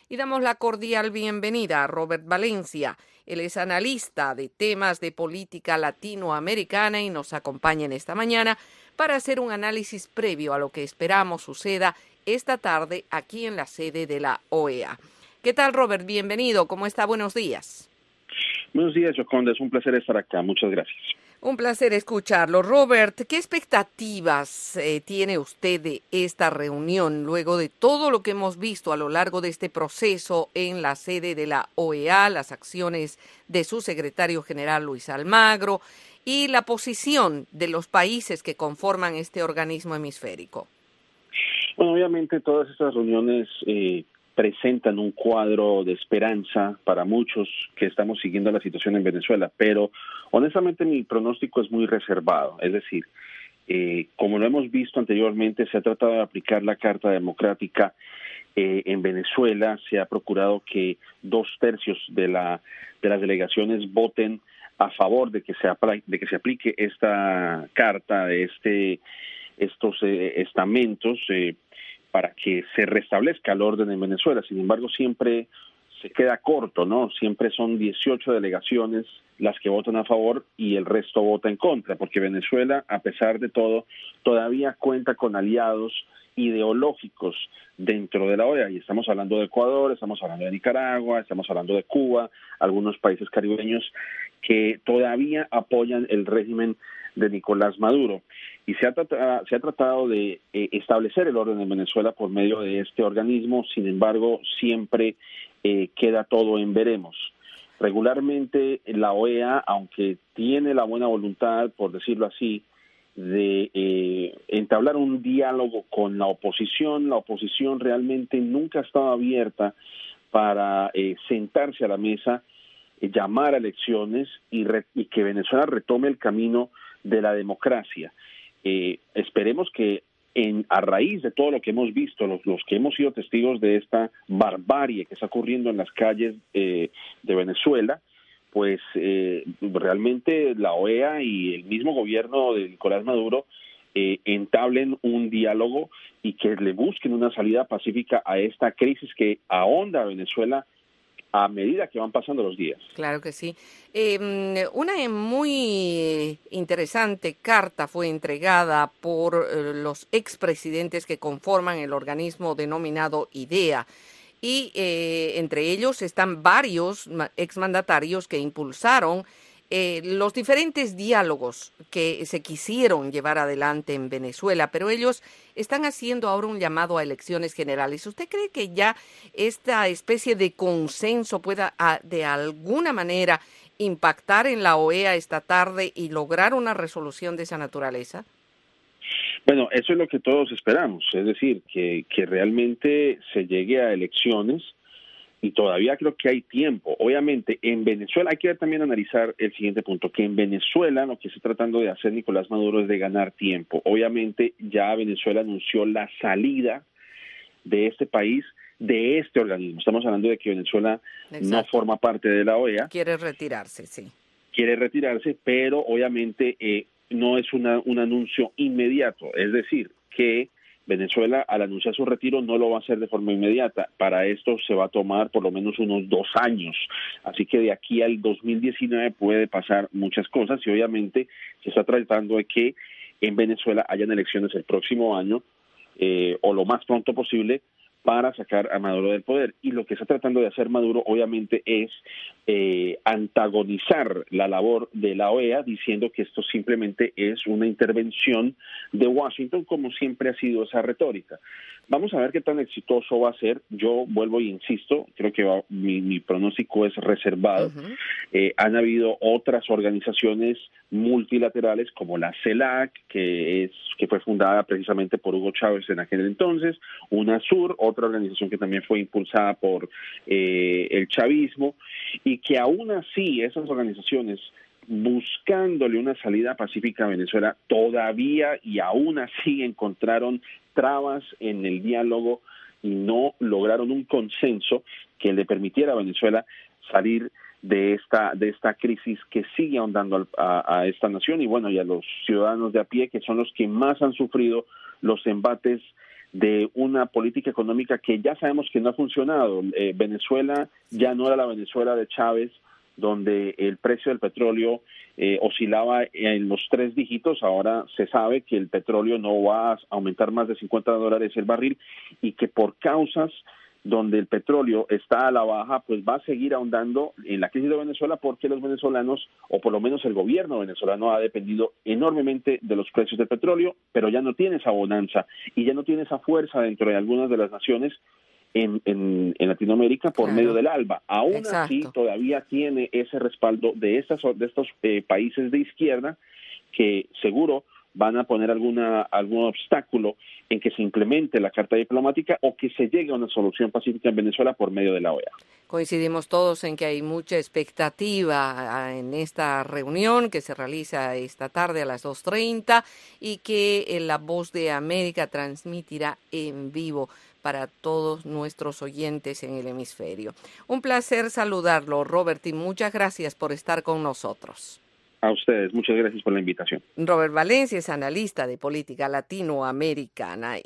Y damos la cordial bienvenida a Robert Valencia. Él es analista de temas de política latinoamericana y nos acompaña en esta mañana para hacer un análisis previo a lo que esperamos suceda esta tarde aquí en la sede de la OEA. ¿Qué tal, Robert? Bienvenido. ¿Cómo está? Buenos días. Buenos días, Yoconda. Es un placer estar acá. Muchas gracias. Un placer escucharlo. Robert, ¿qué expectativas tiene usted de esta reunión luego de todo lo que hemos visto a lo largo de este proceso en la sede de la OEA, las acciones de su secretario general Luis Almagro y la posición de los países que conforman este organismo hemisférico? Bueno, obviamente todas estas reuniones presentan un cuadro de esperanza para muchos que estamos siguiendo la situación en Venezuela, pero honestamente mi pronóstico es muy reservado. Es decir, como lo hemos visto anteriormente, se ha tratado de aplicar la Carta Democrática en Venezuela. Se ha procurado que 2/3 de las delegaciones voten a favor de que se aplique esta carta, de estos estamentos, para que se restablezca el orden en Venezuela. Sin embargo, siempre se queda corto, ¿no? Siempre son 18 delegaciones las que votan a favor y el resto vota en contra, porque Venezuela, a pesar de todo, todavía cuenta con aliados ideológicos dentro de la OEA, y estamos hablando de Ecuador, estamos hablando de Nicaragua, estamos hablando de Cuba, algunos países caribeños que todavía apoyan el régimen de Nicolás Maduro. Y se ha tratado de establecer el orden en Venezuela por medio de este organismo. Sin embargo, siempre queda todo en veremos. Regularmente la OEA, aunque tiene la buena voluntad, por decirlo así, de entablar un diálogo con la oposición realmente nunca ha estado abierta para sentarse a la mesa, llamar a elecciones y que Venezuela retome el camino de la democracia. Esperemos que a raíz de todo lo que hemos visto, los que hemos sido testigos de esta barbarie que está ocurriendo en las calles de Venezuela, pues realmente la OEA y el mismo gobierno de Nicolás Maduro entablen un diálogo y que le busquen una salida pacífica a esta crisis que ahonda a Venezuela a medida que van pasando los días. Claro que sí. Una muy interesante carta fue entregada por los expresidentes que conforman el organismo denominado IDEA. Y entre ellos están varios exmandatarios que impulsaron los diferentes diálogos que se quisieron llevar adelante en Venezuela, pero ellos están haciendo ahora un llamado a elecciones generales. ¿Usted cree que ya esta especie de consenso pueda de alguna manera impactar en la OEA esta tarde y lograr una resolución de esa naturaleza? Bueno, eso es lo que todos esperamos, es decir, que realmente se llegue a elecciones. Y todavía creo que hay tiempo. Obviamente, en Venezuela hay que también analizar el siguiente punto, que en Venezuela lo que está tratando de hacer Nicolás Maduro es de ganar tiempo. Obviamente, ya Venezuela anunció la salida de este país, de este organismo. Estamos hablando de que Venezuela no forma parte de la OEA. Quiere retirarse, sí. Quiere retirarse, pero obviamente no es un anuncio inmediato. Es decir, que Venezuela, al anunciar su retiro, no lo va a hacer de forma inmediata. Para esto se va a tomar por lo menos unos 2 años. Así que de aquí al 2019 puede pasar muchas cosas y obviamente se está tratando de que en Venezuela hayan elecciones el próximo año o lo más pronto posible para sacar a Maduro del poder. Y lo que está tratando de hacer Maduro, obviamente, es antagonizar la labor de la OEA, diciendo que esto simplemente es una intervención de Washington, como siempre ha sido esa retórica. Vamos a ver qué tan exitoso va a ser. Yo vuelvo y insisto, creo que mi pronóstico es reservado. Han habido otras organizaciones multilaterales como la CELAC, que fue fundada precisamente por Hugo Chávez en aquel entonces, UNASUR, otra organización que también fue impulsada por el chavismo, y que aún así esas organizaciones, buscándole una salida pacífica a Venezuela, todavía y aún así encontraron trabas en el diálogo y no lograron un consenso que le permitiera a Venezuela salir de esta crisis que sigue ahondando a esta nación y bueno, y a los ciudadanos de a pie, que son los que más han sufrido los embates de una política económica que ya sabemos que no ha funcionado. Venezuela ya no era la Venezuela de Chávez, donde el precio del petróleo oscilaba en los 3 dígitos. Ahora se sabe que el petróleo no va a aumentar más de $50 el barril y que por causas donde el petróleo está a la baja, pues va a seguir ahondando en la crisis de Venezuela, porque los venezolanos, o por lo menos el gobierno venezolano, ha dependido enormemente de los precios del petróleo, pero ya no tiene esa bonanza y ya no tiene esa fuerza dentro de algunas de las naciones en Latinoamérica por medio del ALBA. Aún así, todavía tiene ese respaldo de estos países de izquierda que seguro van a poner algún obstáculo en que se implemente la Carta Diplomática o que se llegue a una solución pacífica en Venezuela por medio de la OEA. Coincidimos todos en que hay mucha expectativa en esta reunión que se realiza esta tarde a las 2:30 y que La Voz de América transmitirá en vivo para todos nuestros oyentes en el hemisferio. Un placer saludarlo, Robert, y muchas gracias por estar con nosotros. A ustedes, muchas gracias por la invitación. Robert Valencia es analista de política latinoamericana.